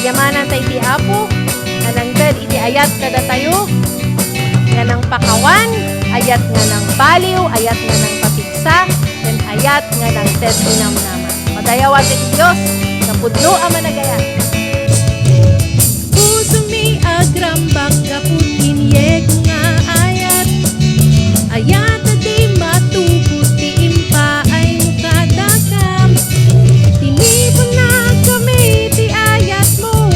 Yamanan tayo iti apo, nanangdad iti ayat kada tayo, nga ng pakawan, ayat nga ng baliw, ayat nga ng papiksa, then ayat nga ng tetinam naman. Padayawan iti Diyos, napudno ang managayat. Puso mi agrambak kaput inyeg nga ayat, ayat di matubot ti impa ay mukadakam, tinipon na kami ti ayat mo,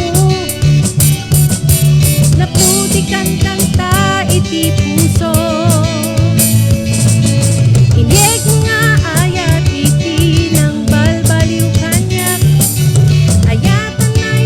naputikan kang ta iti puso. Inyeg nga ayat iti nang balbaliw kanyak, ayatan na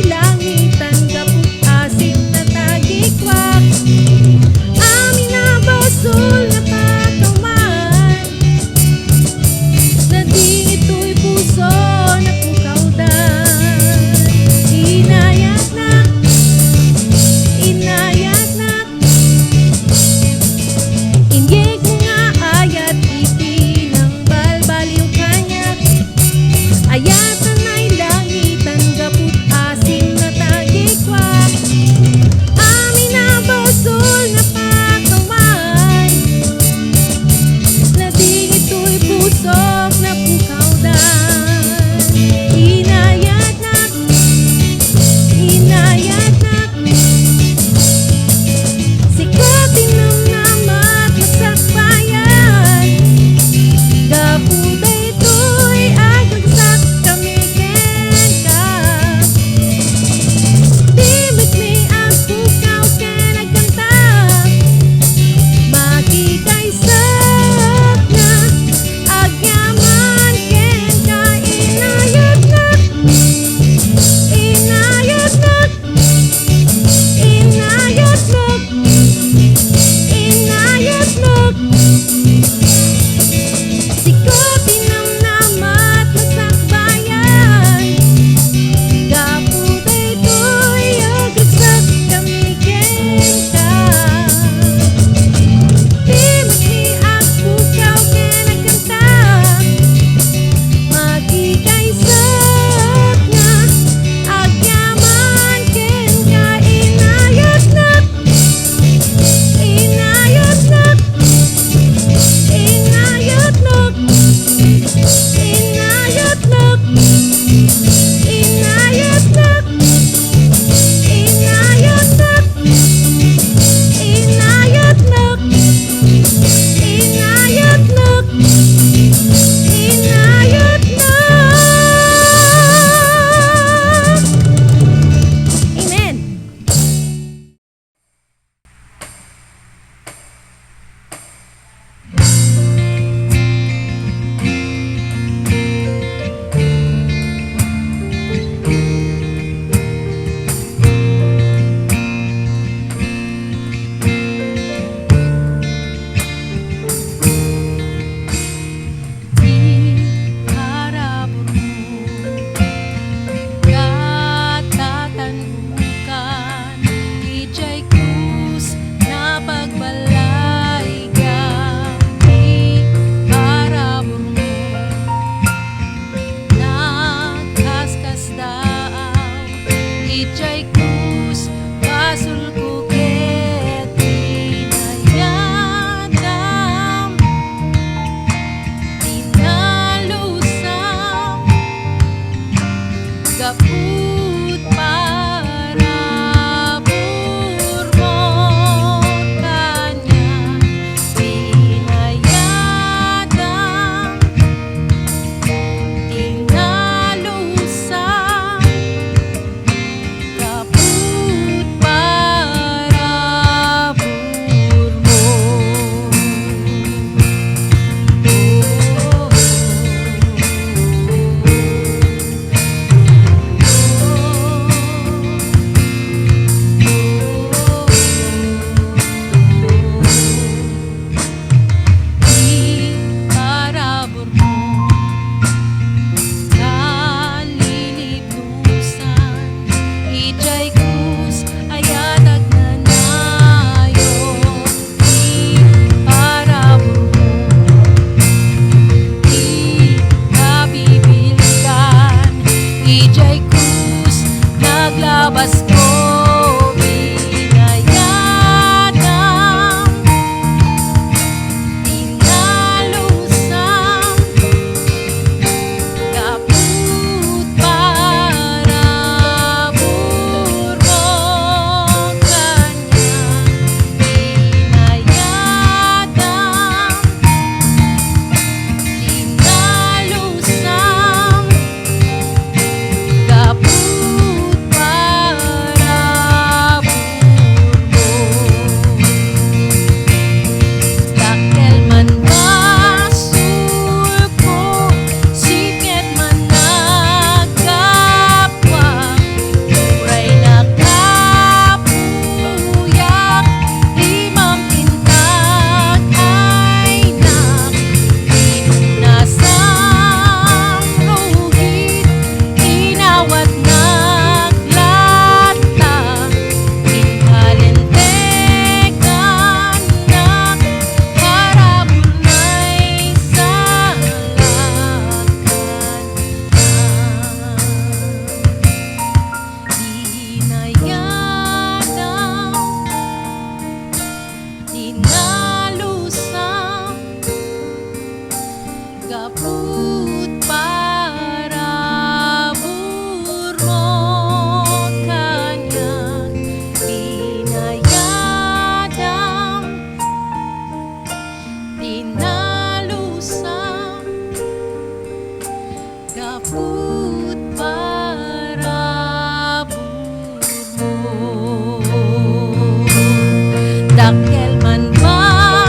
Dakkel man basulko,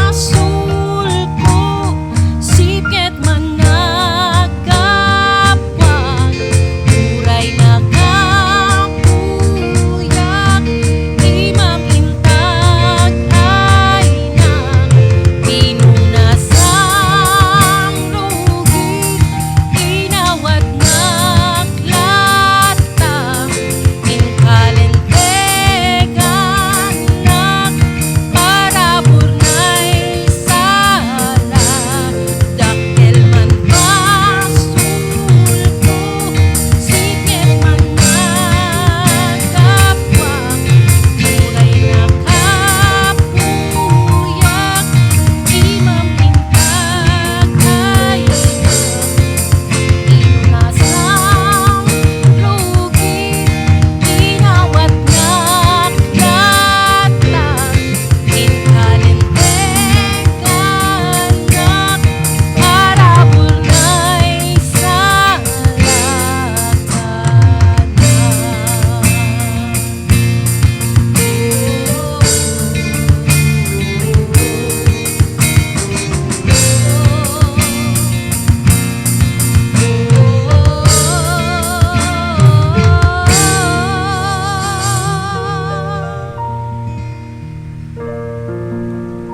siket man nagkapwag, uray nakapuyak, imam intag ay na, pinunasang rugi, inawat naklata, inkalentegan nak, para burnay sala, dakkel man basulko, siket man nagkapwag, uray nakapuyak, imam intag ay pinunasang lugit, inawat naklata, inkalentegan nak, para burnay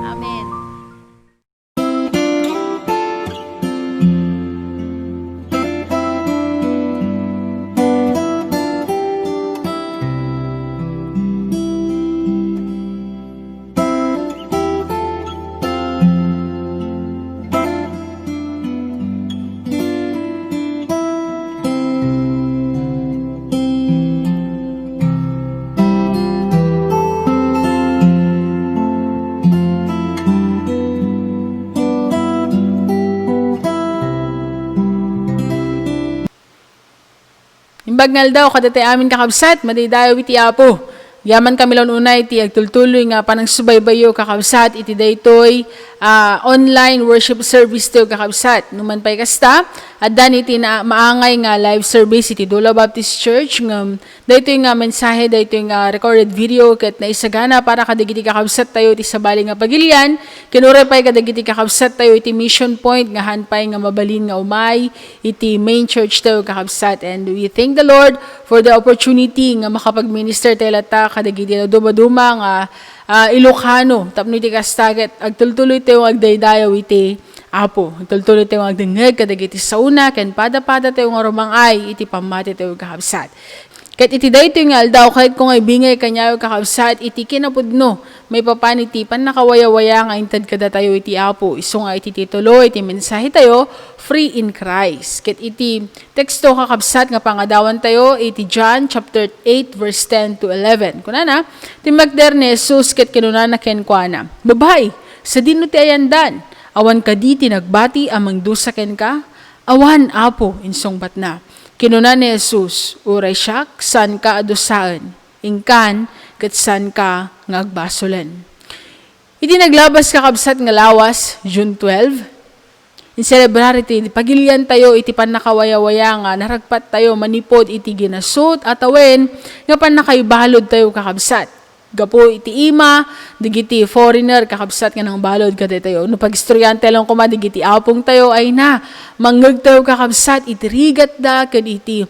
Amen. Imbagnal daw kadatay amin kakabsat, madidayo iti Apo. Yaman kami lang unay iti agtultuloy nga panang subaybayo kakabsat iti daytoy online worship service to kakabsat. Numan pay kasta, addan iti na maangay nga live service iti Dula Baptist Church nga daytoy nga mensahe, daytoy nga recorded video ket naisagana para kadagiti kakabsat tayo iti sabali nga pagilian. Kinuray pay kadagiti kakabsat tayo iti mission point nga hanpay nga mabalin nga umay iti main church tayo kakabsat. And we thank the Lord for the opportunity nga makapag-minister tayo lata kadagiti na dumaduma nga Ilocano, tapno iti kastaget, agtultuloy tayo agdaydayaw iti Apo. Agtultuloy tayo agdengeg, kadagiti sauna, ken pada-pada tayo nga rumangay, iti pamati tayo kakabsat. Ket iti dayto nga aldaw, kahit kung ay bingay kanyayo kakabsat, iti kinapudno, may papaniti, pan nakawaya-waya nga intad kada tayo iti Apo. Iso nga iti titulo, iti mensahe tayo, Free in Christ. Ket iti teksto kakabsat nga pangadawan tayo, iti John chapter 8 verse 10 to 11. Kunana, timagder ni Jesus ket kinunana ken kuana, babay, sa dino ti ayandan, awan kaditi nagbati amang dusa ken ka, awan Apo insungbat na. Kinuna ni Jesus, uray siyak, san ka adusaan, ingkan, ket san ka ngagbasolan. Iti naglabas kakabsat nga lawas, June 12, in celebrar iti pagilian tayo iti panakawaya-waya nga naragpat tayo manipod iti ginasot at awen nga panakaibalod tayo kakabsat. Gapo iti ima, digiti foreigner kakabsat nga nang balod kada tayo. No pag-istoryante lang kuma digiti apong tayo ay na manggag tayo kakabsat iti rigat da ken iti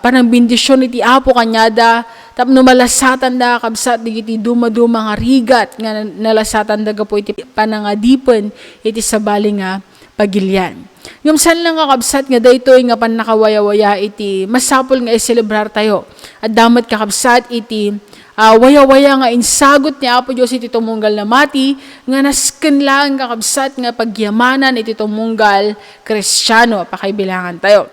panang bendisyon iti apo kanyada tapno malasatan da kakabsat digiti duma-duma nga rigat nga nalasatan da gapo iti panangadipen iti sabali nga pagilian. Yung saan lang kakabsat nga daytoy nga panakawaya-waya iti masapol nga i-celebrar tayo. At damat kakabsat iti waya-waya nga insagot ni Apo Diyos iti tumunggal na mati nga nasken lang kakabsat nga pagyamanan iti tumunggal Kristiyano pakaibilangan tayo.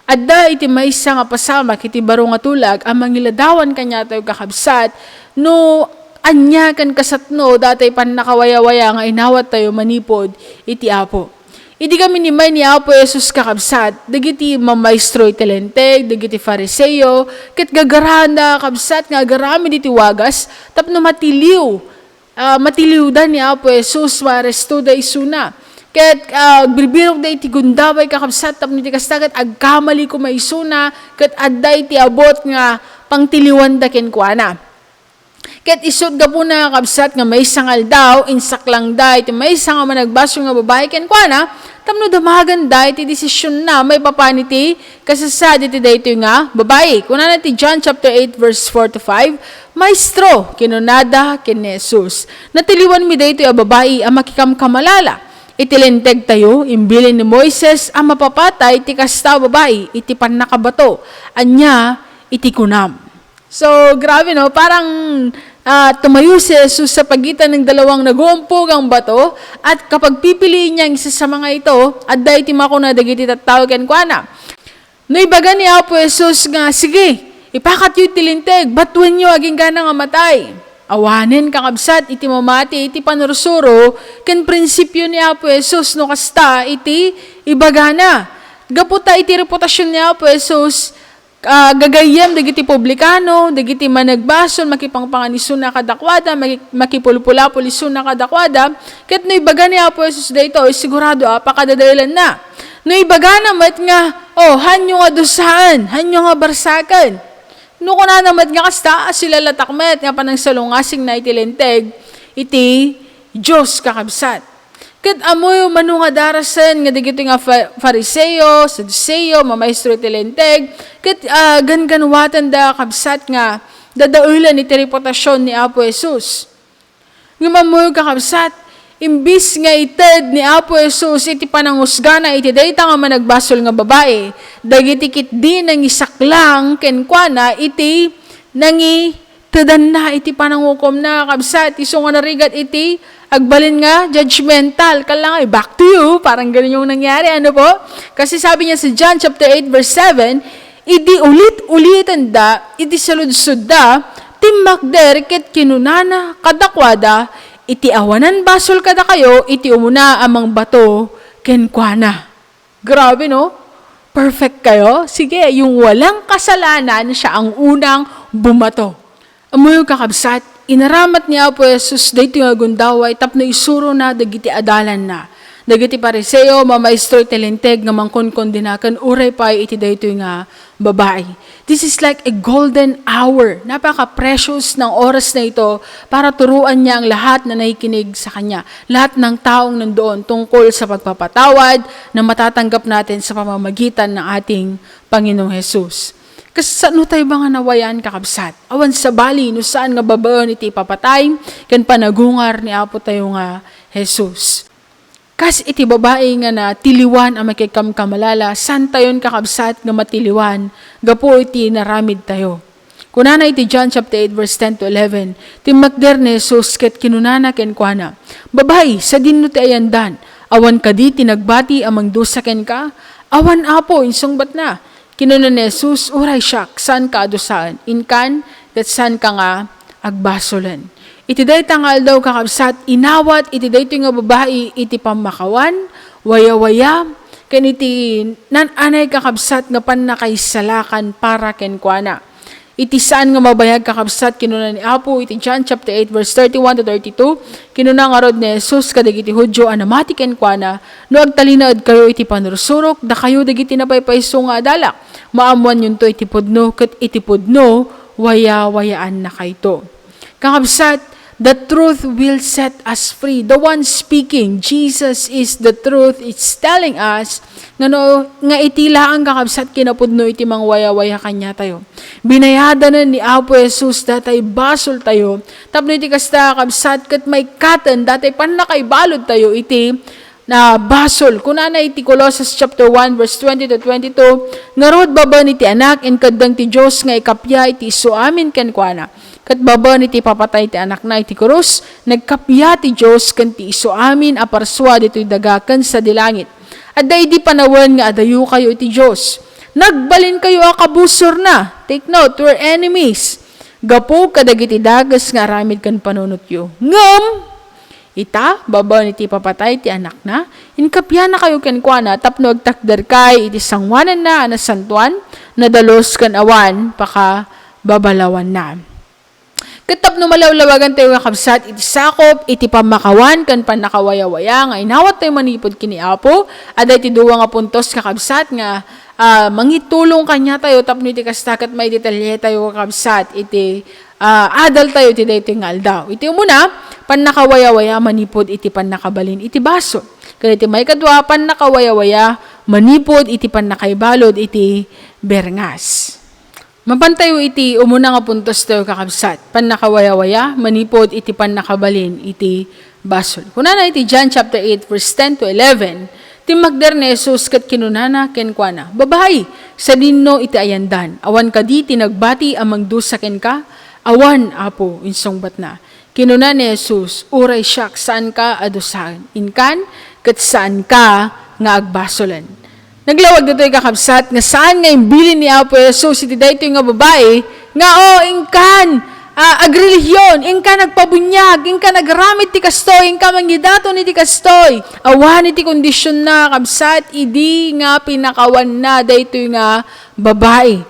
Adda iti maysa nga pasamak iti baro nga tulag ang mangiladawan kanya tayo kakabsat no anya kan kasatno datay pan nakawaya-waya nga inawat tayo manipod iti Apo. Idi kami ni may ni Apo Jesus kakabsat, dagiti mamaestro iti lenteg, dagiti fariseo, ket gagaranda kabsat nga agarami diti wagas, tapno matiliw dan ni Apo Jesus maresto da isuna. Ket birbirok da iti gundaway kakabsat, tapno iti kastagat agkamali ko maisuna, ket adda iti abot nga pangtiliwan da kenkuana. Ket isod ga po na kabsat nga may sangal daw, insaklang da, iti may nga managbaso nga babae ken kuana, tapno damagan da, iti desisyon na may papaniti, kasasad iti dayto nga babae. Kuna na ti John chapter 8 verse 4 to 5, Maestro, kinunada ken ni Jesus. Natiliwan mi dayto a babae a makikamkamalala. Itilinteg tayo, imbilin ni Moises ang mapapatay, iti kasta babae, iti panakabato, anya, iti kunam. So, grabe no, parang tumayo si Jesus sa pagitan ng dalawang naguumpog ang bato at kapag pipiliin niya ang isa sa mga ito, at dahil timako na dagiti tattawag ken kuana. No ibaga ni Apo Jesus nga, sige, ipakat yu tilinteg, batuin nyo aging gana nga matay. Awanin kakabsat, iti mamati, iti panursuro, ken prinsipyo ni Apo Jesus no kasta, iti ibaga na. Gaputa iti reputasyon ni Apo Jesus, gagayem dagiti publikano, dagiti managbason, makipangpanganisun na kadakwada, makipulpulapul isun na kadakwada, ket no ibaga ni Apo Jesus dayto, sigurado pakadadailan na. No ibaga na mat nga, hanyo nga dusaan, hanyo nga barsakan. No kuna namat nga kasta, sila latakmet, nga panang salungasing na itilenteg, iti Diyos kakabsat. Ket amoy manunga darasen nga digito nga Fariseo, Saduceo, mamaestro tilenteg, ket ganganwatan da kabsat nga dadaulan iti reputasyon ni Apo Jesus. Nga mamoy kakabsat, imbis nga ited ni Apo Jesus iti panangusgana iti dayta nga managbasol nga babae, dagiti kitdi nang isaklang ken kuana iti nangi tedan na iti panangukom na kabsat, iso nga narigat iti agbalin nga, judgmental. Kala nga, back to you. Parang ganun yung nangyari. Ano po? Kasi sabi niya sa John chapter 8 verse 7, idi ulit-ulitan da, idi saludsud da, timakder ket kinunana kadakwada, iti awanan basol kada kayo, iti umuna amang bato, kenkwana. Grabe no? Perfect kayo? Sige, yung walang kasalanan, siya ang unang bumato. Amoy kakabsat, inaramat ni Apo Jesus dayto nga gundaway tapno isuro na dagiti adalan na. Dagiti Pariseo mamaestro tilenteg nga mangkonkon dinaken uray pay iti dayto nga babae. This is like a golden hour. Napaka-precious ng oras na ito para turuan niya ang lahat na nakikinig sa kanya. Lahat ng taong nandoon tungkol sa pagpapatawad na matatanggap natin sa pamamagitan ng ating Panginoong Jesus. Kasi saan tayo ba nga nawayan kakabsat? Awan sa bali, no saan nga babaon iti papatay, kan panagungar ni Apo tayo nga Jesus. Kas iti babae nga na tiliwan ang makikamkamalala, saan tayon kakabsat nga matiliwan, gapo iti naramid tayo. Kunana iti John chapter 8 verse 10 to 11, timakder ni Jesus ket kinunana ken kuana, Babay, sa dinno ti ayandan, awan kadi tinagbati amang dusa ken ka, awan Apo, insong bat na, kinunan ni Jesus, uray siyak, saan ka adusaan? Inkan, kat saan ka nga agbasolan. Iti day tangal daw kakabsat, inawat, iti day nga babae, iti pamakawan, waya-waya, kan iti nananay kakabsat nga pan nakaisalakan para kenkwana. Iti saan nga mabayag kakabsat, kinunan ni Apo, iti John chapter 8 verse 31 to 32, kinunan nga rod ni Jesus, kadagiti Hudyo, anamati kenkwana, no agtalinaad kayo iti panursurok, da kayo dagiti napaypayso nga adalak, maamuan yun to itipudno, kat itipudno, waya-wayaan na kayto. Kakabsat, the truth will set us free. The one speaking, Jesus is the truth. It's telling us nga itila ang kakabsat kinapudno iti mang waya-waya kanya tayo. Binayada na ni Apo Jesus datay basol tayo. Tapno iti kasta kakabsat kat may katan datay panakaibalod tayo iti na basol. Kunana iti Colossus chapter 1 verse 20 to 22, ngarod baba iti anak en kadang ti Dios nga ikapya iti isu amin kenkwana. Kat baba iti papatay ti anak na iti krus, nagkapya ti Dios ken ti isu amin aparswa ditoy dagaken sa dilangit. Adda idi panawen nga adayo kayo iti Dios. Nagbalin kayo akabusor na. Take note, we're enemies. Gapo kadagiti dagas nga aramid kan panunotyo. Ngam! Ita, baba iti papatay ti anak na, inkapya na kayo kenkwana, tapno agtakder kay iti sangwanan na anasantuan, nadalos kan awan, paka babalawan na. Katap no malawlawagan tayo kakabsat, iti sakop, iti pamakawan, kan panakawaya-waya, nga inawat tayo manipod kini Apo, ada iti duwa nga puntos kakabsat, nga mangitulong kanya tayo, tapno iti kastakat may detalye tayo kakabsat, iti adal tayo iti dayto nga aldaw. Iti umuna, panakawaya-waya manipod iti panakabalin iti baso. Kaya iti may kadwa, panakawaya-waya manipod iti panakaibalod iti berngas. Mapantayo iti umuna nga puntos tayo kakabsat. Panakawaya-waya manipod iti panakabalin iti basol. Kunana iti John chapter 8 verse 10 to 11, timagder ni Jesus kat kinunana kenkwana, babae, sa dinno iti ayandan, awan ka di tinagbati amang dusa ken ka, awan apo insungbat na. Kinuna ni Jesus, uray siyak, saan ka adusahan? Inkan, kat saan ka nga agbasolan. Naglawag dito yung kakabsat, nga saan nga yung bilin ni Apo Jesus, iti dito yung nga babae, nga inkan, agrelihiyon, inka nagpabunyag, inka nagramit ti kastoy, inka manggidato ni ti kastoy. Awan iti kondisyon na kabsat, idi nga pinakawan na dito nga babae.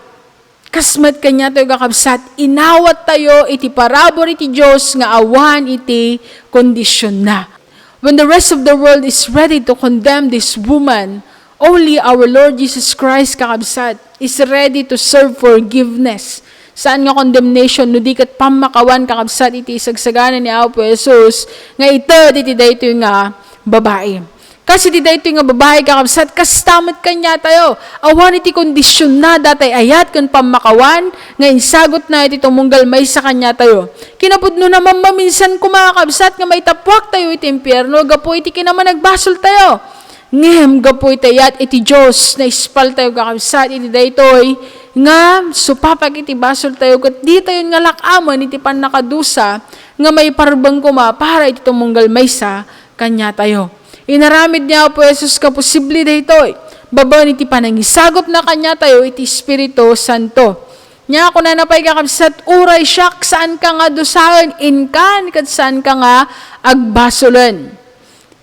Kasmat kanya tayo kakabsat, inawat tayo iti parabor iti Diyos nga awan iti kondisyon na. When the rest of the world is ready to condemn this woman, only our Lord Jesus Christ kakabsat is ready to serve forgiveness. Saan nga condemnation, no di kat pamakawan kakabsat iti isagsaganan ni Apo Jesus, nga ito, iti dayto nga babae. Kasi iti dayto nga babae kakabsat, kastamat kanya tayo. Awan iti kondisyon na datay ayat kan pamakawan, nga insagot na iti tumunggal may sa kanya tayo. Kinapudno naman maminsan kumakabsat, nga may tapwak tayo iti impyerno, gapo iti kinaman nagbasol tayo. Ngem, gapo iti ayat iti Diyos, na ispal tayo kakabsat, iti daytoy, nga supapag iti basol tayo kat di tayo nga lakaman iti panakadusa nga may parbang kuma para iti tumunggal maysa kanya tayo. Inaramid niya po Jesus ka posible daytoy. Babaw iti panangisagop na kanya tayo iti Espiritu Santo. Nya ako na napay kakabsat uray siyak saan ka nga dusahan inkan kat saan ka nga agbasolan.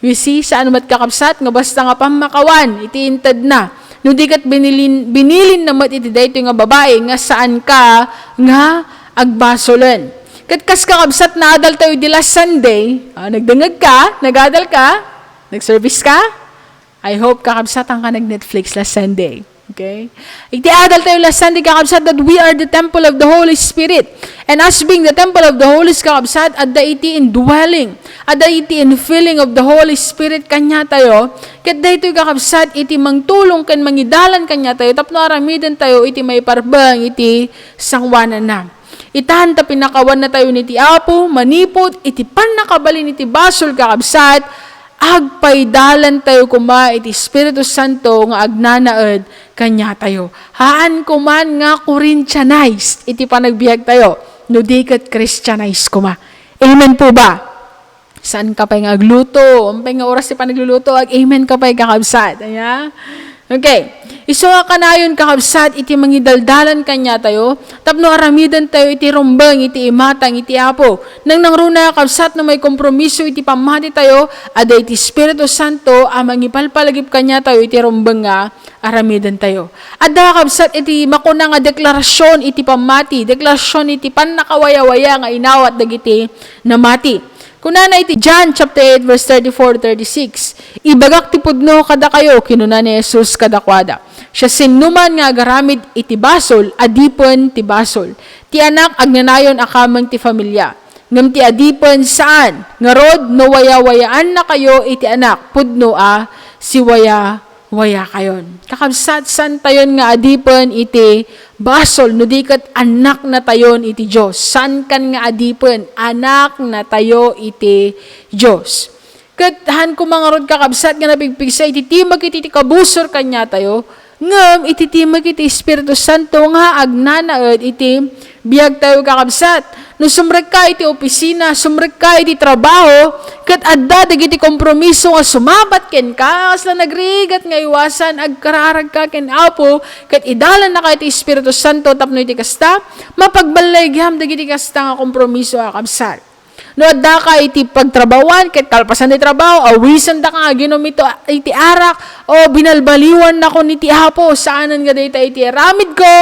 You see, saan mat kakabsat nga basta nga pamakawan iti intad na. No di kat binilin namat iti dayto nga babae nga saan ka nga agbasolan. Kat kas kakabsat na adal tayo di last Sunday, nagdangag ka, nagadal ka, nag-service ka, I hope kakabsatan ka nag-Netflix last Sunday. Okay? Iti adal tayo last Sunday kakabsat that we are the temple of the Holy Spirit. And us being the temple of the Holy Spirit kakabsat, at the iti indwelling, at the iti infilling of the Holy Spirit kanya tayo, kat dayto kakabsat, iti mangtulong kan mangidalan kanya tayo, tapno aramidan tayo, iti may parbang, iti sangwanan na. Itahan ta pinakawan na tayo niti Apo, manipod, iti panakabalin iti basol kakabsat, agpaydalan tayo kuma iti Espiritu Santo nga agnanaed kanya tayo. Haan kuman nga Corinthianized iti panagbiag tayo. No di kat Christianized kuma. Amen po ba? Saan ka pa nga agluto? Ang nga oras si panagluluto, amen ka pa kakabsat. Aya? Okay. Iso ka na yun kakabsat, iti mangidaldalan kanya tayo, tapno aramidan tayo iti rumbang, iti imatang, iti apo. Nang nangruna kakabsat na may kompromiso, iti pamati tayo, ada iti Espiritu Santo, amang ipalpalagip kanya tayo, iti rumbang nga, aramidan tayo. Ada kakabsat, iti makuna nga deklarasyon, iti pamati, deklarasyon, iti panakawaya-waya nga inawat, dagiti namati. Kunana iti John chapter 8 verse 34-36. Ibagak ti pudno kada kayo kinuna ni Jesus kadakwada. Siya sinuman nga agaramid iti basol adipon ti basol. Ti anak agnanayon akamang ti familia. Ngem ti adipon saan? Ngarod no waya-wayaan na kayo iti anak pudno si waya kayon. Kakabsat san tayon nga adipon iti basol, no di kat anak na tayon iti Diyos. San kan nga adipon? Anak na tayo iti Diyos. Kat han kumangarod kakabsat nga napigpigsa, iti timag iti kabusor kanya tayo, ngam iti timag iti Espiritu Santo nga agnanaed iti biyag tayo kakabsat. No sumrek ka iti opisina, sumrek ka iti trabaho, kat adda dagiti kompromiso nga sumabat ken ka, kasla nagrigat nga iwasan, agkararag ka ken Apo, kat idalan na ka iti Espiritu Santo, tapno iti kasta, mapagbalaygyam dagiti kasta nga kompromiso kakabsat. No adda ka iti pagtrabawan, ket kalpasan ti trabaho, awisan da ka ginumito iti arak, o binalbaliwan na ko niti Apo, saanan nga dayta iti aramid ko,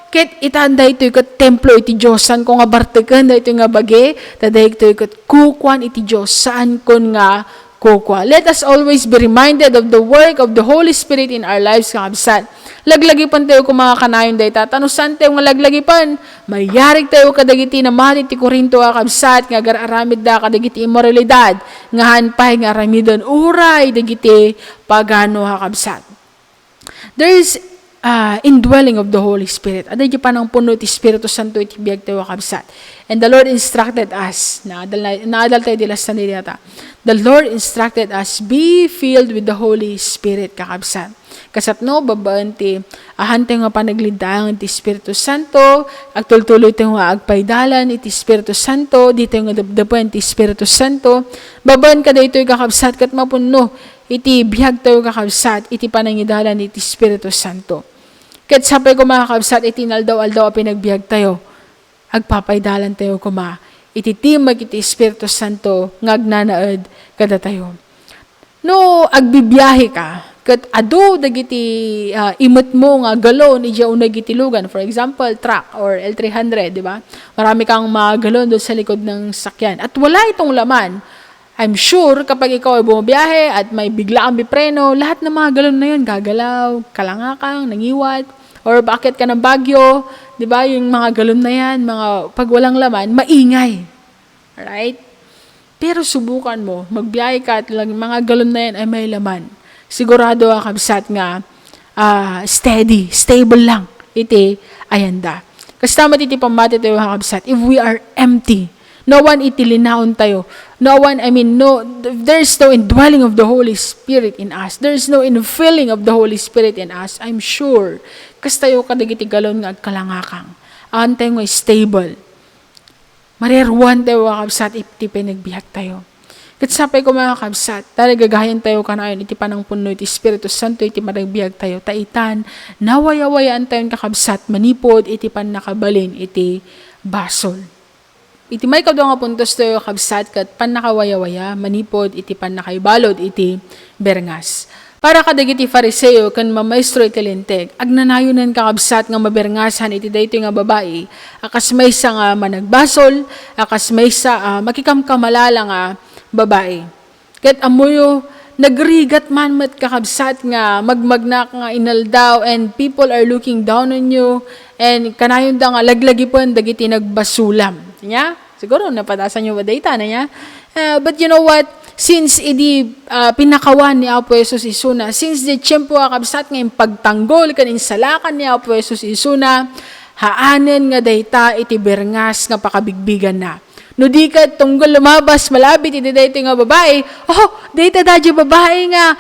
ket itanda ito kat templo iti Diyosan ko nga bartekan da ito nga bagi, tada ito kat kukwan iti Diyos, saan kon nga kukwa. Let us always be reminded of the work of the Holy Spirit in our lives kakabsat. Laglagipan tayo kung mga kanayon day tatanusan tayo nga laglagipan. Mayarig tayo kadagiti na mahal iti Korinto akabsat nga aramid da kadagiti immoralidad nga hanpay nga aramidon uray dagiti pagano akabsat. There is indwelling of the Holy Spirit. Aday di pa ng puno iti Espiritu Santo iti biyag tayo akabsat. And the Lord instructed us, naadal tayo dilas na nilata. The Lord instructed us, be filled with the Holy Spirit kakabsat. Kasatno, babaan ti ahan tayo nga panaglindahan iti Espiritu Santo, agtultuloy tayo nga agpaydalan iti Espiritu Santo, di tayo nga dabdapan iti Espiritu Santo, babaan ka dito yung kakabsat kat mapuno, iti biyag tayo kakabsat, iti panangidalan iti Espiritu Santo. Kat sapay ko mga kakabsat, iti naldaw-aldaw pinagbiag tayo, agpapaydalan tayo kuma, iti timag iti Espiritu Santo, ngagnanaad kada tayo. No, agbibiyahe ka, kat ado dagiti imot mo nga galon ija unay gitilugan, for example truck or L300, di ba? Marami kang mga galon doon sa likod ng sakyan at wala itong laman. I'm sure kapag ikaw ay bumabiyahe at may bigla kang bipreno, lahat ng mga galon na yun gagalaw, kalangakang, nangiwat, or bakit ka ng Bagyo, di ba? Yung mga galon na yan, mga pag walang laman, maingay. Alright? Pero subukan mo, magbiyahe ka at lang mga galon na yan ay may laman. Sigurado ang kabsat nga steady, stable lang. Iti ayanda. Kasi tama iti pamati tayo ang kabsat. If we are empty, no one iti linaon tayo. No, there's no indwelling of the Holy Spirit in us. There's no infilling of the Holy Spirit in us. I'm sure. Kasi tayo kadagiti galon nga kalangakang. Ang tayo nga stable. Mariruan tayo ang kabsat iti pinagbihag tayo. Katsapay ko mga kabsat, talagagayan tayo kanayon iti panang puno iti Espiritu Santo iti maragbiag tayo taitan, nawayawayaan tayo kakabsat, manipod iti pan nakabalin iti basol. Iti may kadwa nga puntos tayo kabsat kat pan nakawayawaya, manipod iti pan nakaibalod iti berngas. Para kadagiti Fariseo kan mamaestro iti linteg, agnanayonan kakabsat nga maberngasan iti daytoy nga babae, akas maysa nga managbasol, akas maysa makikamkamalala nga babae. Ket amuyo nagrigat man met kakabsat nga magmagnak nga inaldaw and people are looking down on you and kanayon da nga laglagipon dagiti nagbasulam. Nya? Siguro napadasan nyo ba data na niya? But you know what? Since idi pinakawan ni Apo Jesus isuna, since di tiyempo kakabsat nga pagtanggol kanin salakan ni Apo Jesus isuna, haanen nga dayta iti berngas nga pakabigbigan na. No di ka tunggol lumabas, malabit, iti dayto nga babae, dayta dadyo babae nga,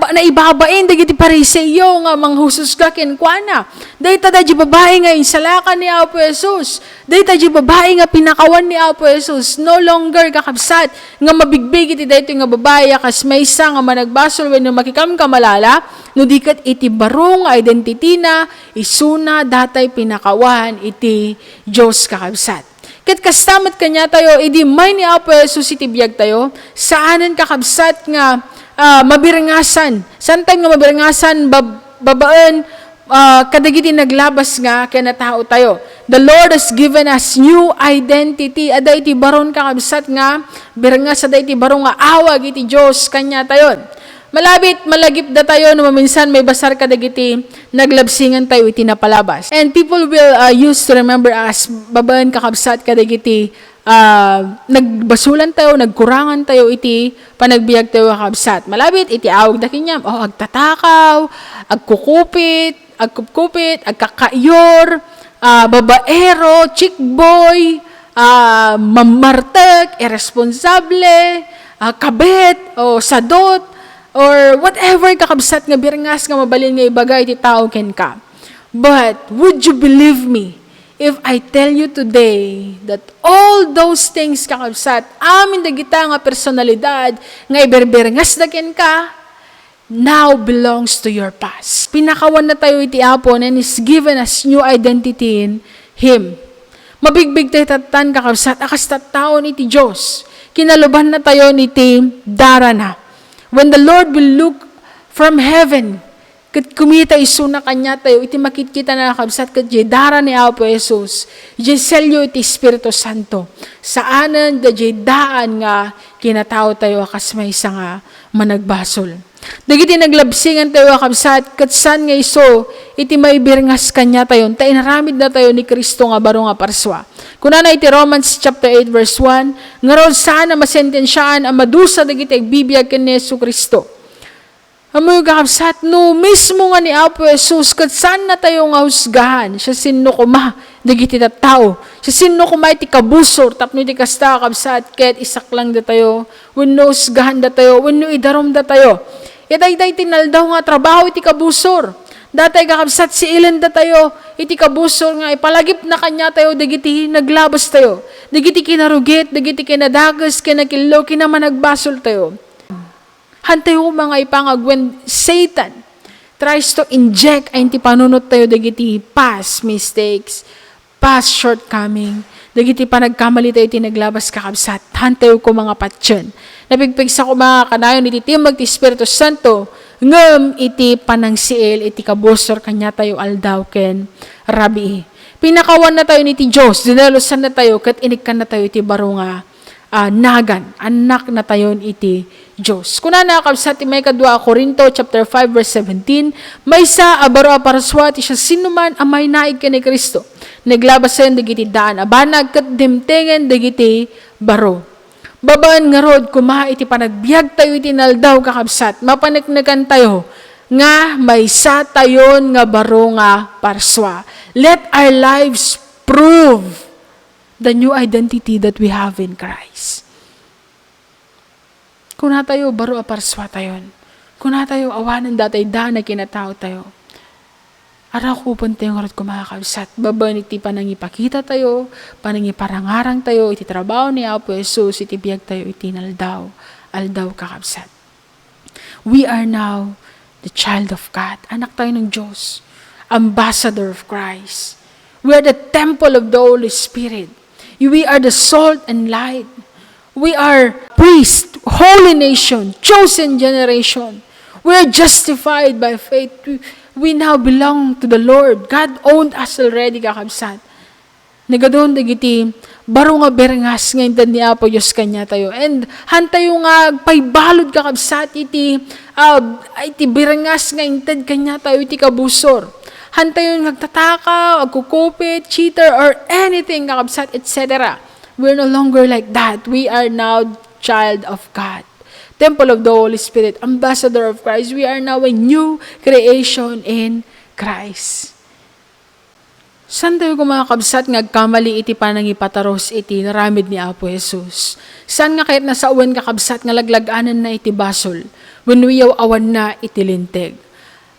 naibabain, dagiti Pariseo nga, manghusus ka kinkwana. Dayta dadyo babae nga, insalakan ni Apo Jesus. Dayta dadyo babae nga, pinakawan ni Apo Jesus. No longer kakabsat, nga mabigbig iti dayto nga babae, kas may isa nga managbasol, when makikam ka malala, no di kat iti barong identity na, isuna, datay pinakawan, iti Diyos kakabsat. Ket kastamat kanya tayo, idi may ni Apo Jesus iti biyag tayo, saanan kakabsat nga mabirangasan. Santay nga mabirangasan, babaan, kadagiti naglabas nga, kaya na tao tayo. The Lord has given us new identity. Aday iti baron kakabsat nga, birangas aday iti barong nga awag iti Diyos, kanya tayo. Malabit, malagip da tayo no maminsan may basar kadagiti naglabsingan tayo iti napalabas. And people will use to remember us, babaan kakabsat kadagiti nagbasulan tayo, nagkurangan tayo iti panagbiag tayo kakabsat. Malabit, iti awag da kinyam, agtatakaw, agkukupit, agkakayor, babaero, chick boy, mamartek, irresponsable, kabet, sadot, or whatever kakabsat nga birngas nga mabalin nga ibagay iti tao ken ka. But would you believe me if I tell you today that all those things kakabsat amin dagita nga personalidad nga iberberngas da ken ka now belongs to your past. Pinakawan na tayo iti Apo and is given us new identity in Him. Mabigbig tayo tatan kakabsat akas tattaon iti Diyos. Kinaluban na tayo iti darana. When the Lord will look from heaven, kat kumita isuna kanya tayo, iti makitkita na nakabsat kat dara ni Apo Jesus, selyo iti Espiritu Santo. Saanan da daan nga kinatao tayo akas may isa nga managbasol. Dagiti naglabsingan tayo kabsat, katsan nga iso, iti maibirngas kanya tayo, ta inaramid na tayo ni Kristo nga baro nga parswa. Kuna na iti Romans chapter 8 verse 1, nga ron sana masentensyaan ang madusa dagiti bibiyag ken ni Yesu Kristo. Amoy kakabsat, no mismo nga ni Apo Jesus, katsan na tayo nga husgahan, siya sinno kuma, dagiti tao, siya sinno kuma iti kabusor, tapno iti kasta kakabsat, ket isak lang da tayo, wenno husgahan da tayo, wenno idarom da tayo. Itay tinaldaw nga trabaho iti kabusor. Datay kakabsat si ilan da tayo, iti kabusor nga ipalagip na kanya tayo, dagiti naglabas tayo, dagiti kinarugit, dagiti kinadagas, kinakilo, kinamanagbasol tayo. Hantay ko mga ipangag when Satan tries to inject ay ti panunot tayo dagiti past mistakes, past shortcoming, dagiti panagkamali tayo iti naglabas kakabsat. Hantay ko mga patyon. Napigpig sa ko mga kanayon iti timag ti Espiritu Santo, ngem iti panangsiel iti kabusor kanya tayo aldaw ken rabi. Pinakawan na tayo niti Diyos, dinalusan na tayo, kat inikan na tayo iti baro nga nagan, anak na tayon iti Diyos. Kuna nakakabsat may kadwa Corinto chapter 5 verse 17, may sa abaro aparaswa ti siya sinuman amay naig ken ni Kristo. Naglabasan dagiti daan abanag ket dimtengen dagiti baro. Babaan nga rod kuma iti panagbiag tayo iti naldaw kakabsat, mapaneknekan tayo nga may sa tayon nga baro nga parswa. Let our lives prove the new identity that we have in Christ. Kuna tayo, baro aparswa tayon. Kuna tayo, awanan datay na kinatao tayo. Araw ko punta yung harot kumakabsat. Baban iti panangipakita tayo, panangiparangarang tayo, iti trabaho ni Apo Jesus, iti biyag tayo, iti naldaw, aldaw kakabsat. We are now the child of God. Anak tayo ng Diyos. Ambassador of Christ. We are the temple of the Holy Spirit. We are the salt and light. We are priest, holy nation, chosen generation. We are justified by faith. We now belong to the Lord. God owned us already, kakabsat. Nagadon dagiti baro nga berengas nga inted ni Apo Diyos kanya tayo. And hantayo nga paybalod kakabsat iti berengas nga inted kanya tayo iti kabusor. Hantayon nagtataka, agkukupit, cheater, or anything, kakabsat, etc. We're no longer like that. We are now child of God. Temple of the Holy Spirit, ambassador of Christ. We are now a new creation in Christ. San tayo mga kabsat ngagkamali iti panangipataros iti naramid ni Apo Jesus? San nga kahit nasa uwan kakabsat nga laglaganan na iti basol, when we awan na iti linteg?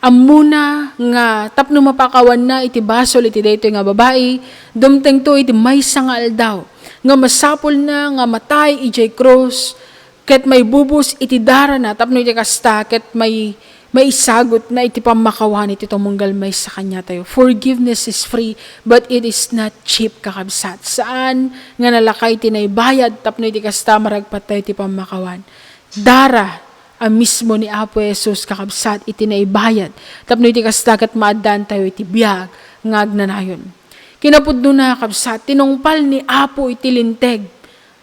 Amuna nga tapno mapakawan na iti basol iti dayto nga babae, dumteng to iti maysa nga aldaw, nga masapol na nga matay ijay cross, ket may bubus iti dara na tapno iti kasta, ket may isagot na iti pamakawan iti tumunggal may sa kanya tayo. Forgiveness is free, but it is not cheap, kakabsat. Saan nga nalakay iti naibayad tapno iti kasta maragpat tayo iti pamakawan? Dara ang mismo ni Apo Jesus kakabsat iti naibayad. Tapno iti kastagat maadan tayo iti biyag ngagnanayon. Kinapudno na kakabsat, tinungpal ni Apo iti linteg.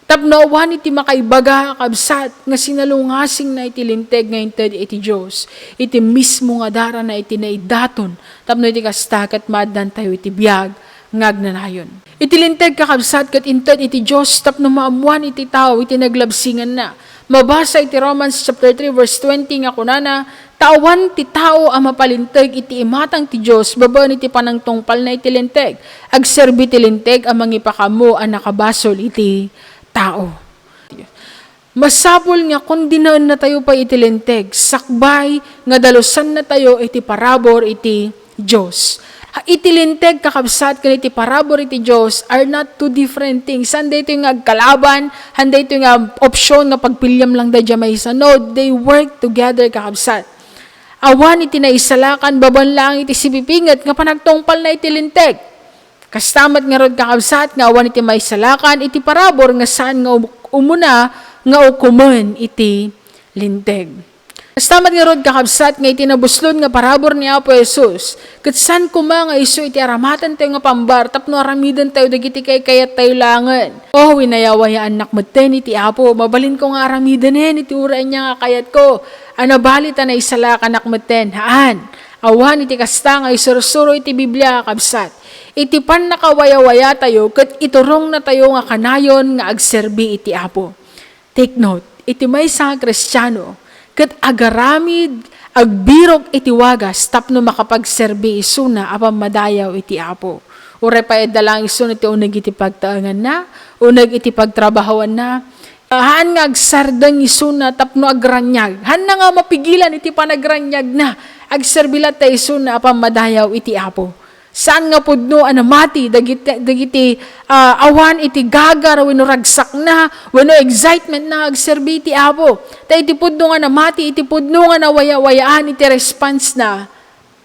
Tapno awan iti makaibaga kakabsat nga sinalungasing na iti linteg ngayon iti Diyos. Iti mismo nga dara na iti naidaton. Tapno iti kastagat maadan tayo iti biyag ngagnanayon. Iti linteg kakabsat kat inted iti Diyos tapno maamuan iti tao iti naglabsingan na. Mabasa iti Romans chapter 3 verse 20 nga kunana, tawan ti tao ang mapalinteg iti imatang ti Diyos, babaan iti panangtungpal na iti linteg. Agserbi ti linteg ang mangipakamu ang nakabasol iti tao. Masapol nga kung dinaan na tayo pa iti linteg, sakbay nga dalusan na tayo iti parabor iti Diyos. Iti linteg kakabsat kan iti parabor iti Diyos are not two different things. Handay ito yung agkalaban, handay ito yung opsyon nga pagpilyam lang da dya may isa. No, they work together kakabsat. Awan iti naisalakan, baban lang iti sipipingat nga panagtungpal na iti linteg. Kastamat nga rod kakabsat, nga awan iti maisalakan, iti parabor nga saan nga umuna nga ukuman iti linteg. Kastamat nga rod kakabsat nga itinabuslon nga parabor ni Apo Jesus. Kat san kuma nga iso iti aramatan tayo nga pambar, tapno aramidan tayo dagiti kayat tayo langan. Oh, winayawayaan nakmeten iti Apo, mabalin ko nga aramidan iti uraan niya nga kayat ko. Anabalita na isala ka nakmeten, haan. Awan iti kasta nga isursuro iti Biblia kabsat. Iti pan nakawayawaya tayo, kat iturong na tayo nga kanayon nga agserbi iti Apo. Take note, iti may sa Kristiyano, kat agaramid, agbirok iti wagas, tapno makapagserbi isuna, apang madayaw iti Apo. Ure pa dalang isuna iti unag iti pagtaangan na, unag iti pagtrabahoan na, haan nga agsardang isuna, tapno agranyag. Han na nga mapigilan iti panagranyag na, agserbilat ta isuna, apang madayaw iti Apo. Saan nga pudno anamati dagiti awan iti gagar wenno ragsak na wenno excitement na agserbi iti Apo. Ta iti pudno nga namati iti pudno nga nawaya-wayaan iti response na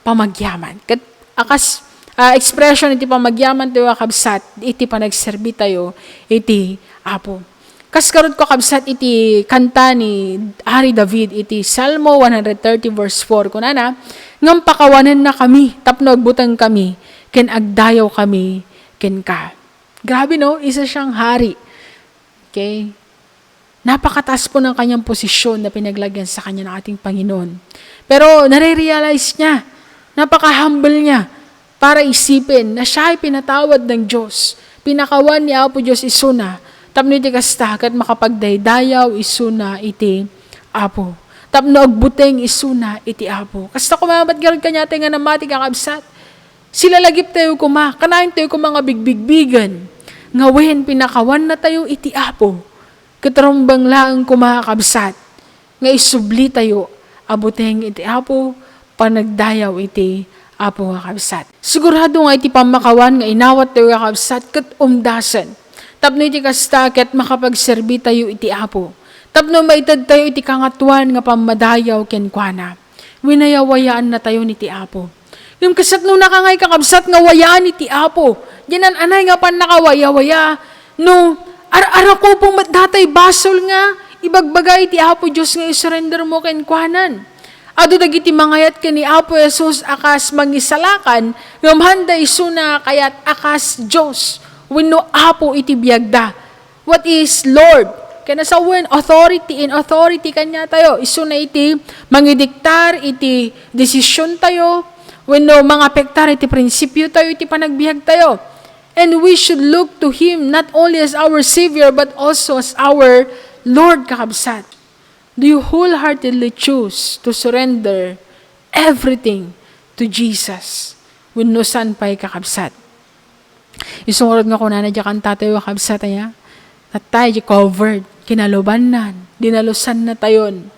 pamagyaman. Ket akas expression iti pamagyaman tayo kabsat iti panagserbi tayo iti Apo. Kaskarot ko kabsat iti kanta ni Ari David iti Salmo 130 verse 4 kunana ngam pakawanan na kami tapno agbutang kami ken agdayaw kami ken ka. Grabe no, isa siyang hari. Okay? Napakataas po ng kanyang posisyon na pinaglagyan sa kanya ng ating Panginoon. Pero nare-realize niya, napaka-humble niya para isipin na siya ay pinatawad ng Diyos. Pinakawan ni Apo Diyos isuna tapno iti kasta ket makapagdaydayaw isuna iti Apo. Tapno agbuteng isuna iti Apo. Kasta kumamat garod kanya tayo nga namati kakabsat. Sila lagip tayo kanain tayo mga bigbigbigan. Ngawen pinakawan na tayo iti Apo. Katarumbang laang kumakabsat. Nga isubli tayo abuteng iti Apo panagdayaw iti Apo kakabsat. Sigurado nga iti pamakawan nga inawat tayo kakabsat ket umdasan. Tapno iti kasta ket makapagserbi tayo iti Apo. Tapno maitad tayo iti kangatuan nga pamadayaw ken kuana. Winayawayaan na tayo niti Apo. Yung kasat no nakangay kakabsat nga wayaan iti Apo. Dinan anay nga pan nakawaya-waya. No ara ko pong datay basol nga ibagbagay iti Apo Dios nga isurrender mo ken kuanan. Adu dagiti mangayat ken ni Apo Jesus akas mangisalakan ngam handa isuna kayat akas Dios. Wenno Apo iti biagda. What is Lord? Kaya sa when authority in authority kanya tayo. Iso na iti mangidiktar iti desisyon tayo. Wenno mga pektar iti prinsipyo tayo iti panagbiag tayo. And we should look to Him not only as our Savior but also as our Lord kakabsat. Do you wholeheartedly choose to surrender everything to Jesus? Wenno san pa'y kakabsat? Isungurod nga kunana dya kanta tayo kakabsat niya. At tayo covered, kinalubanan, dinalusan na tayon,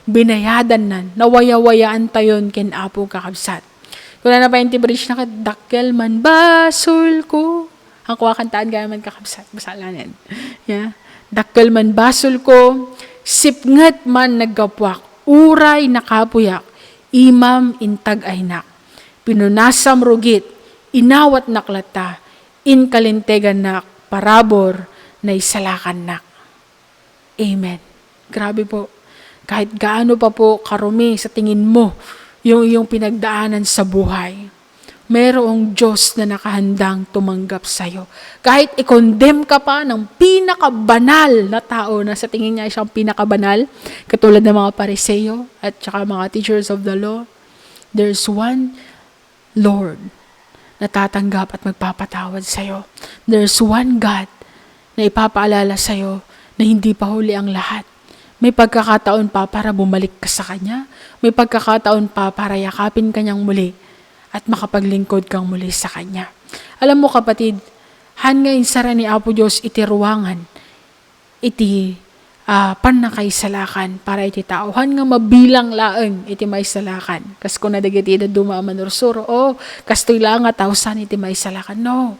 binayadan nan, nawaya-wayaan tayon ken Apo kakabsat. Kung na pa yung bridge na dakkel man basol ko. Ang kuha kantaan gaya man kakabsat, basalanan. Yeah. Dakkel man basol ko, sipngat man naggapwak, uray nakapuyak, imam intag aynak. Pinunasam rugit, inawat naklata, inkalintegan nak, parabor, na isalakan nak. Amen. Grabe po. Kahit gaano pa po karumi sa tingin mo yung iyong pinagdaanan sa buhay, merong Diyos na nakahandang tumanggap sa'yo. Kahit i-condemn ka pa ng pinakabanal na tao na sa tingin niya siyang pinakabanal, katulad ng mga Pariseo at saka mga teachers of the law, there's one Lord na tatanggap at magpapatawad sa'yo. There's one God na ipapaalala sa'yo na hindi pa huli ang lahat. May pagkakataon pa para bumalik ka sa Kanya. May pagkakataon pa para yakapin Kanyang muli at makapaglingkod kang muli sa Kanya. Alam mo kapatid, han nga insara ni Apo Diyos iti ruwangan, iti panakaisalakan para iti tao. Han nga mabilang laeng iti maisalakan. Kas kung nadagiti na dumaman orsuro, kastoy lang nga tausan iti maisalakan. No.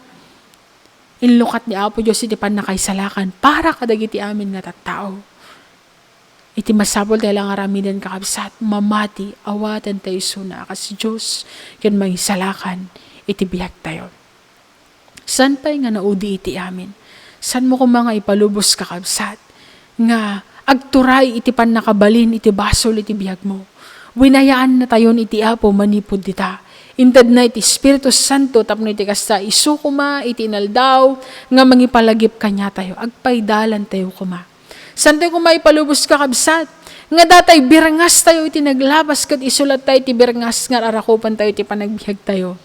Inlukat ni Apo Diyos iti panakaisalakan para kadagiti amin nga tattao. Iti masapol tayo lang aramidan kakabsat, mamati, awatan tayo suna, kasi Diyos, yan mangisalakan, iti biyak tayo. San pa'y nga naudi iti amin? San mo kung mga ipalubos kakabsat? Nga agturay iti pan nakabalin iti basol iti biyag mo. Winayaan na tayon iti Apo manipod dita. Intad na iti Espiritu Santo tapno iti kasta isu kuma iti inaldaw nga mangipalagip kanya tayo. Agpaydalan tayo kuma. Santo kuma ipalubos ka kabsat. Nga datay birangas tayo iti naglabas kat isulat tayo iti birangas nga arakupan tayo iti panagbiag tayo.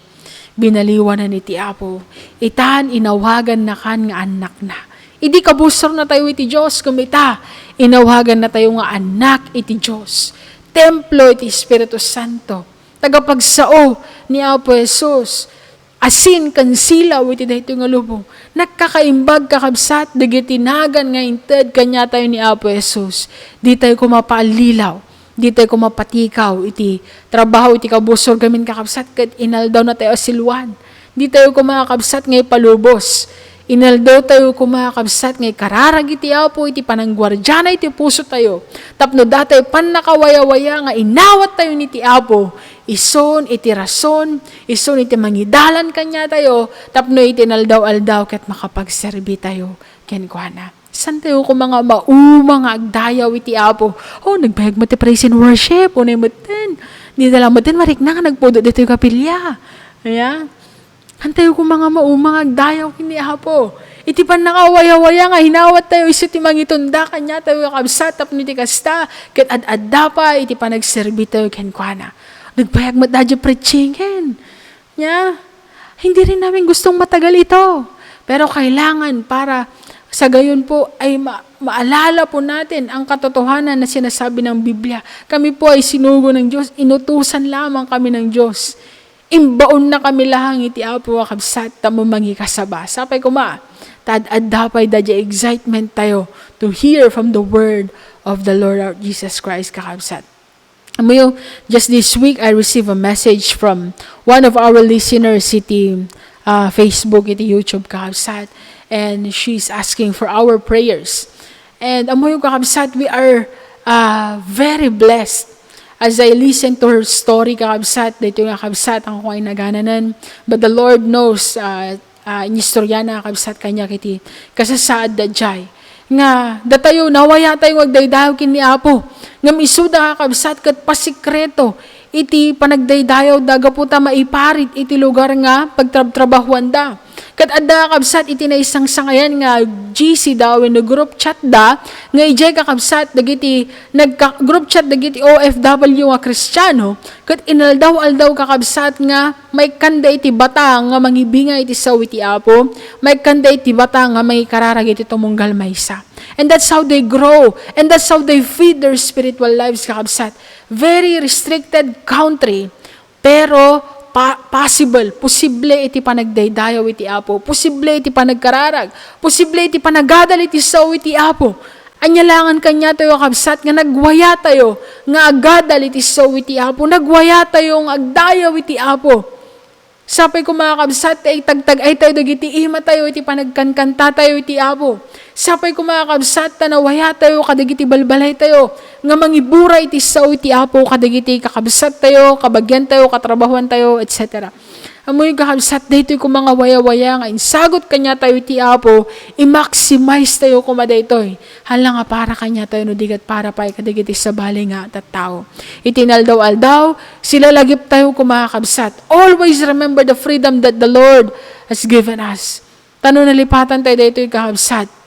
Binaliwanan iti Apo. Itaan inawagan na kan nga anak na. Idi kabusor na tayo iti Diyos kumita. Inawagan na tayo nga anak iti Diyos. Templo iti Espiritu Santo. Tagapagsao ni Apo Jesus. Asin kan silaw iti dahito nga lubong. Nagkakaimbag kakabsat, dagitinagan nga inted kanya tayo ni Apo Jesus. Di tayo kumapaalilaw. Di tayo kumapatikaw iti trabaho iti kabusor gamin kakabsat kat inaldaw na tayo asilwan. Di tayo kumakabsat ngay palubos. Inaldaw tayo kumakabsat ngay kararag iti Apo iti pananggwardyana iti puso tayo. Tapno datay pan nakawaya-waya nga inawat tayo ni ti Apo. Ison iti rason, ison iti mangidalan kanya tayo, tapno iti naldaw-aldaw ket makapagserbi tayo kenkwana. San tayo kung mga maumang agdayaw iti Apo. Oh, nagbayag mo ti praise and worship, unay mo din. Di na lang mo din, marik na nga nagpudo dito yung kapilya. Ayan. Hantayo kung mga maumang agdayaw kini Apo. Iti pan nakawaya-waya nga hinawat tayo iso ti mangitunda kanya tayo kabsat tapno iti kasta ket ad-adda pa iti panagserbi tayo kenkwana. Nagbayag mo dadyo preachingen. Yeah. Hindi rin namin gustong matagal ito. Pero kailangan para sa gayon po ay maalala po natin ang katotohanan na sinasabi ng Biblia. Kami po ay sinugo ng Diyos. Inutusan lamang kami ng Diyos. Imbaon na kami lahang iti Apo kabsat tamo mangi kasaba. Sapay kuma, tad-adda pa'y dadya excitement tayo to hear from the word of the Lord our Jesus Christ kakabsat. Amayo, just this week, I received a message from one of our listeners, iti Facebook, iti YouTube kakabsat, and she's asking for our prayers. And amayo kakabsat, we are very blessed. As I listen to her story kakabsat, dito nga kakabsat, ang kung ay nagananan, but the Lord knows, inistorya na kakabsat kanya kiti, kasasaad da jay. Nga, datayo, nawaya tayo magdaydayo kini Apo. Ngam isuda kakabsat kat pasikreto. Iti panagdaydayo daga puta maiparit iti lugar nga pagtrabahuan da. Kat adda kakabsat iti na isang sangayan nga GC daw no group chat da nga ijay kakabsat dagiti group chat dagiti OFW nga Kristiyano kat inaldaw-aldaw kakabsat nga may kanda iti bata nga mangibinga iti sawi ti Apo, may kanda iti bata nga mangikararag iti tumunggal maysa. And that's how they grow. And that's how they feed their spiritual lives, kakabsat. Very restricted country. Pero, posible iti panagdaydayaw iti Apo. Posible iti panagkararag. Posible iti panagadal iti saw iti Apo. Anyalangan kanya tayo, kakabsat, nga nagwaya tayo. Nga agadal iti saw iti Apo. Nagwaya tayo, nga agdayaw iti Apo. Sapay ko mga kabsat, ay tagtag ay tayo dagiti ima tayo, iti panagkankanta tayo iti Apo. Sapay ko mga kabsat, tanawaya tayo, kadagiti balbalay tayo, nga mangibura iti sao iti Apo, kadagiti kakabsat tayo, kabagyan tayo, katrabahuan tayo, etc. Amoy kakabsat, dito ko mga waya-waya, nga insagot kanya tayo iti Apo, i-maximize tayo kumadaytoy. Hala nga para kanya tayo, no digat para pa, kadagiti sa bali nga tattao. Itinaldaw-aldaw, sila lagip tayo kumakabsat. Always remember the freedom that the Lord has given us. Tano nalipatan tayo dito yung kakabsat.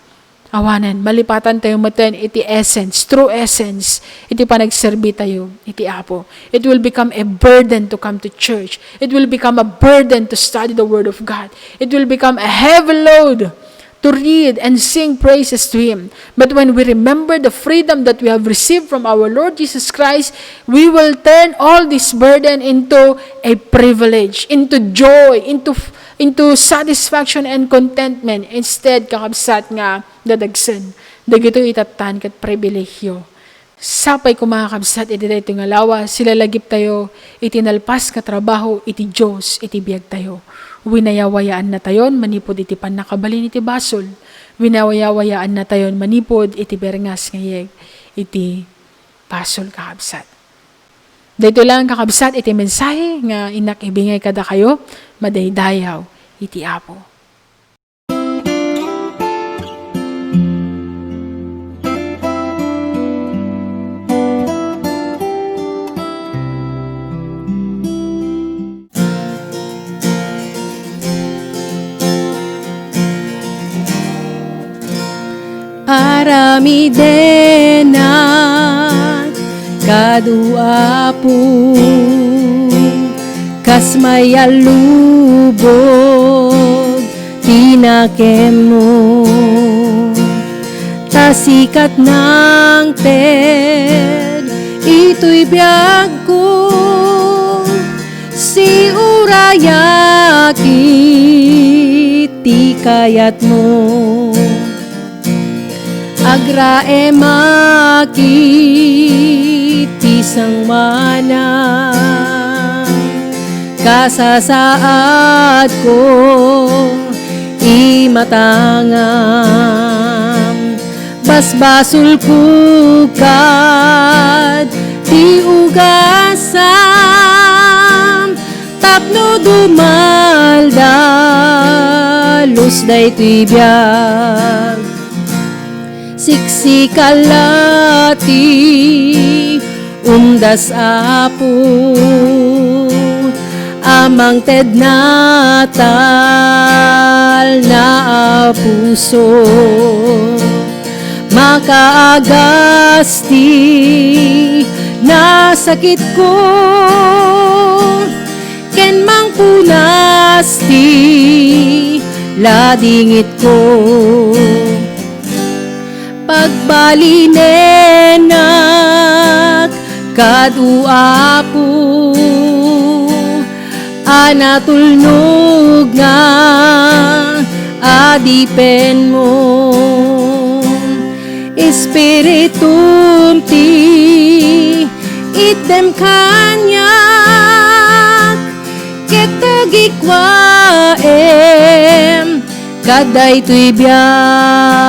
Awanan, malipatan tayo maten iti essence, true essence, iti panagserbi tayo, iti Apo. It will become a burden to come to church. It will become a burden to study the Word of God. It will become a heavy load to read and sing praises to Him. But when we remember the freedom that we have received from our Lord Jesus Christ, we will turn all this burden into a privilege, into joy, into satisfaction and contentment. Instead, kakabsat nga, dadagsan. Dagito itatan kat pribilehyo. Sapay ko mga kabsat, iti dito nga lawa, sila lagip tayo, itinalpas ka trabaho, iti Diyos, iti biyag tayo. Winayawayaan na tayon, manipod iti panakabalin iti basol. Winayawayaan na tayon, manipod iti berngas ngayeg, iti basol kakabsat. Dito lang kakabsat, iti mensahe nga inakibingay kada kayo, madaydayaw, iti Apo. aramiden na kaduapo kas may alubog tinakem mo tasikat ng ted ito'y biyag ko si urayakit ti kayat mo agrae makit isang mana kasasaad ko imatangam basbasul kukad ti ugasam tapno dumaldalus daytoy biyag siksikalati umdas apo amang ted natal na puso makaagasti na sakit ko ken mangpunasti ladingit ko pagbalinenak kaduapo anatulnog nga adipen mo Espiritum ti item kanyak ketagikwaem kadaytoy biyag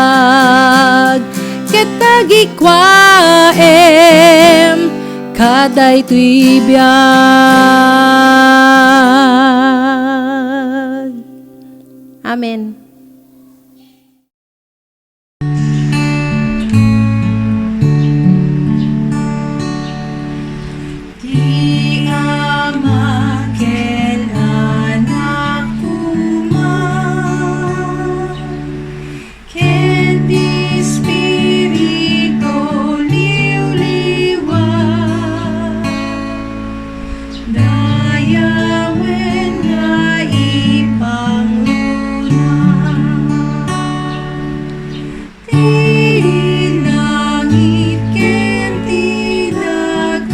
ketagikwaem kadaytoy biyag. Amen. Di ama kailan ako ken di Espiritu liwliwat dayawen nga ipangluna tinangit ken tinagak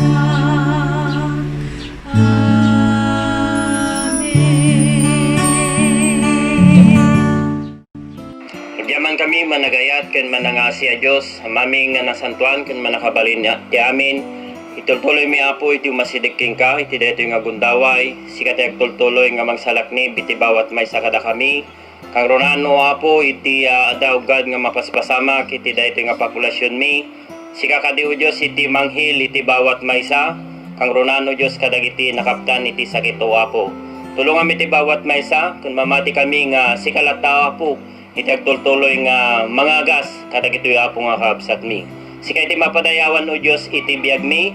Diyaman kami managayat ken manangasi a Dios maming nga nasantuan ken manakabalin niya ti amin itultuloy mi apo iti masidik ka iti daytoy nga gundaway sikat ag tultuloy nga magsalakni biti bawat may sakada kami kang ronano apo iti adawgad nga mapaspasama iti daytoy nga populasyon mi sika kadi o Dios iti manghil iti bawat maysa kang ronano Dios kadagiti nakaptan iti sakit o apo tulungan mi iti bawat maysa kun mamati kami nga sikalata apo iti agtultuloy nga mangagas kadagitoy apo nga kabsat mi sika iti mapadayawan o Dios iti biyag mi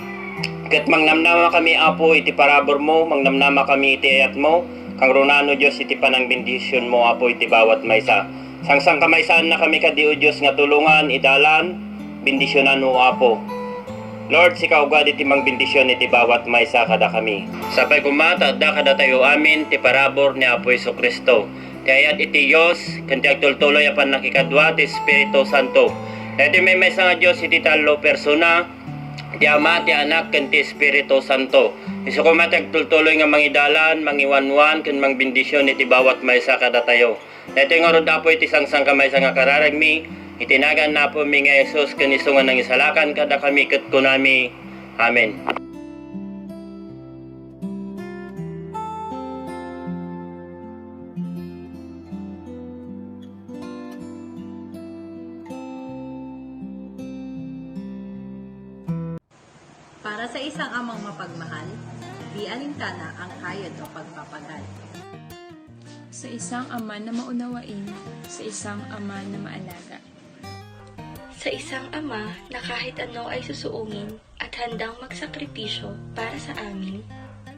ket mangnamnama kami apo iti parabor mo mangnamnama kami iti ayat mo kang ronano Dios iti panang bendisyon mo apo iti bawat maysa sangsang kamaysaan na kami kadi o Dios nga tulungan idalan bendisyonan mo apo Lord sikaw God iti mang bendisyon iti bawat maysa kada kami sapay kumata da kada tayo amin ti parabor ni Apo Jesucristo ti ayat iti Dios ken ti agtultuloy apan nakikadwa ti Espiritu Santo daytoy may maysa nga Dios iti talo persona ti Ama ti Anak ken ti Espiritu Santo isu kumata agtultuloy nga mangidalan mangiwanwan ken mangbendisyon iti bawat maysa kada tayo daytoy nga rod apo iti sangsang kamaysa nga kararagmi itinagan na po mi nga Jesus ken isu nga nangisalakan kada kami ket kunami amen. Para sa isang amang mapagmahal, di alintana ang kayod o pagpapagal. Sa isang ama na maunawain, sa isang ama na maalaga. Sa isang ama na kahit ano ay susuungin at handang magsakripisyo para sa amin.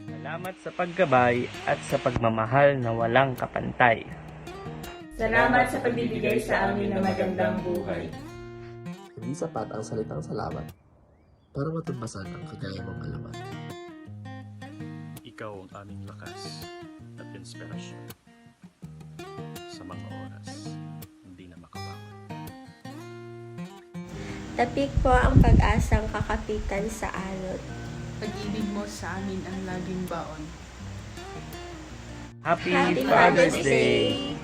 Salamat sa paggabay at sa pagmamahal na walang kapantay. Salamat sa pagbibigay sa amin ng magandang buhay. hindi sapat ang salitang salamat para matumpasan ang kagaya mong alaman. Ikaw ang aming lakas at inspirasyon sa mga oras hindi na makabangon. Tapik po ang pag-asang kakapitan sa alot. Pag-ibig mo sa amin ang laging baon. Happy, Happy Father's Day!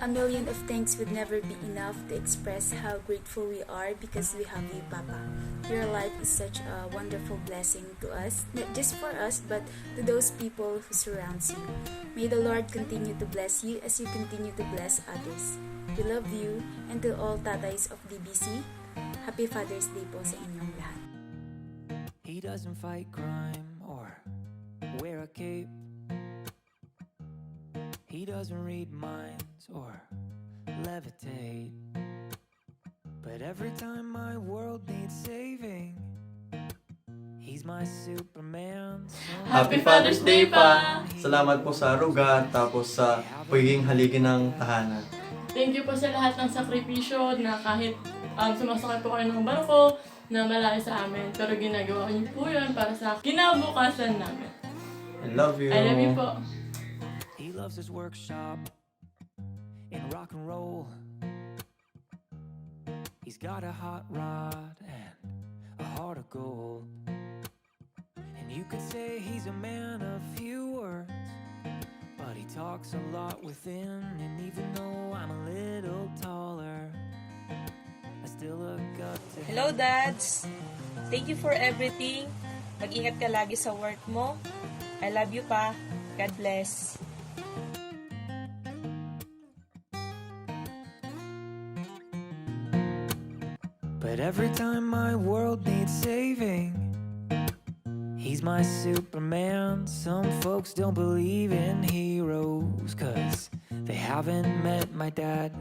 A million of thanks would never be enough to express how grateful we are because we have you, Papa. Your life is such a wonderful blessing to us, not just for us, but to those people who surrounds you. May the Lord continue to bless you as you continue to bless others. We love you, and to all tatays of DBC, Happy Father's Day po sa inyong lahat. He doesn't fight crime or wear a cape. He doesn't read minds or levitate. But every time my world needs saving, he's my Superman. Happy Father's Day pa! Salamat po sa ruga tapos sa pagiging haligi ng tahanan. Thank you po sa lahat ng sakripisyo na kahit sumasakay po kayo ng barko na malayo sa amin. Pero ginagawa niyo po yun para sa kinabukasan namin. I love you. I love you po. He loves his workshop in rock and roll. He's got a hot rod and a heart of gold. And you could say he's a man of few words, but he talks a lot within. And even though I'm a little taller, I still look up to him. Hello, Dads! Thank you for everything. Mag-ingat ka lagi sa work mo. I love you pa. God bless. But every time my world needs saving, he's my Superman. Some folks don't believe in heroes 'cause they haven't met my dad.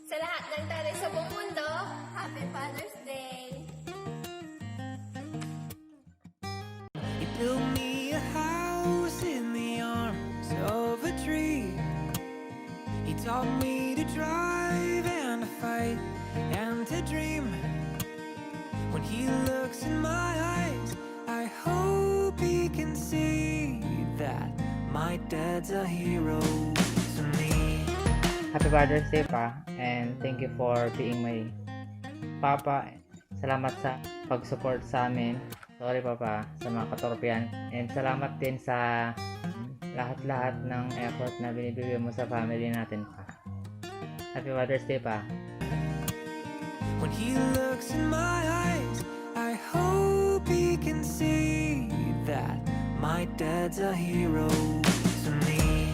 Sa lahat ng tatay sa buong mundo, Happy Father's Day! He built me a house in the arms of a tree. He taught me to drive and to fight and to dream. When he looks in my eyes, I hope he can see that my dad's a hero to me. Happy Father's Day pa, and thank you for being my papa. Salamat sa pag-support sa amin. Sorry Papa sa mga katorpian. And salamat din sa lahat-lahat ng effort na binibigay mo sa family natin pa. Happy Father's Day pa. When he looks in my eyes, I hope he can see that my dad's a hero to me.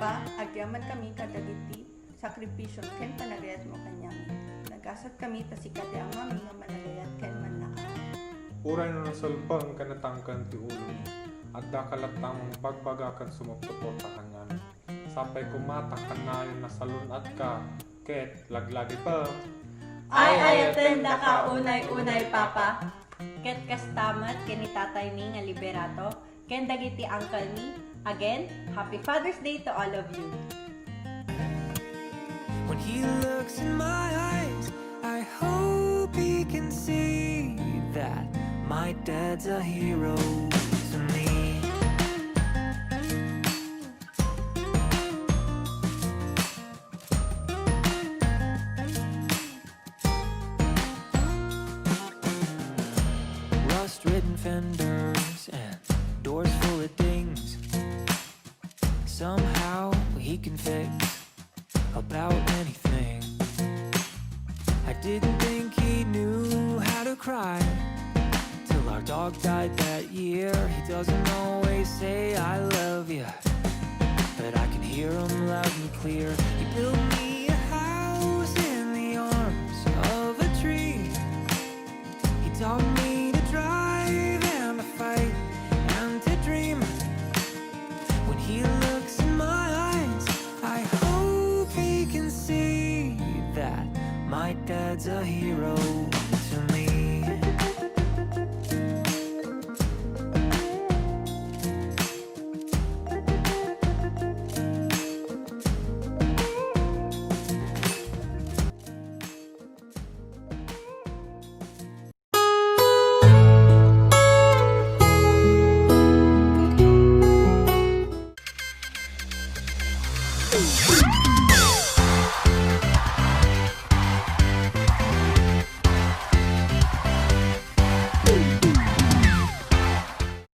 Pa, agyaman kami kadagiti, sakripisyon ken panagayat mo kanyami. Nagasat kami tasikade ang mami nga managayat ken manaka. Uray na nasalpang kanatangkan ti ulo ni, at dakalatang bagbagakan sumagsuporta kanyamin. Sapay kumatak kanayon na salunat ka, ket laglagi pa. Ay ayaten da ka unay-unay, Papa. Ket kastamat kinitatay ni nga liberato, ken dagiti uncle ni. Again, Happy Father's Day to all of you. When he looks in my eyes, I hope he can see that my dad's a hero to me. Rust-ridden fenders and doors full of dings. Somehow he can fix about anything. I didn't think he knew how to cry till our dog died that year. He doesn't always say I love you, but I can hear him loud and clear. He built me a house in the arms of a tree. He taught me to drive and to fight and to dream. dad's a hero.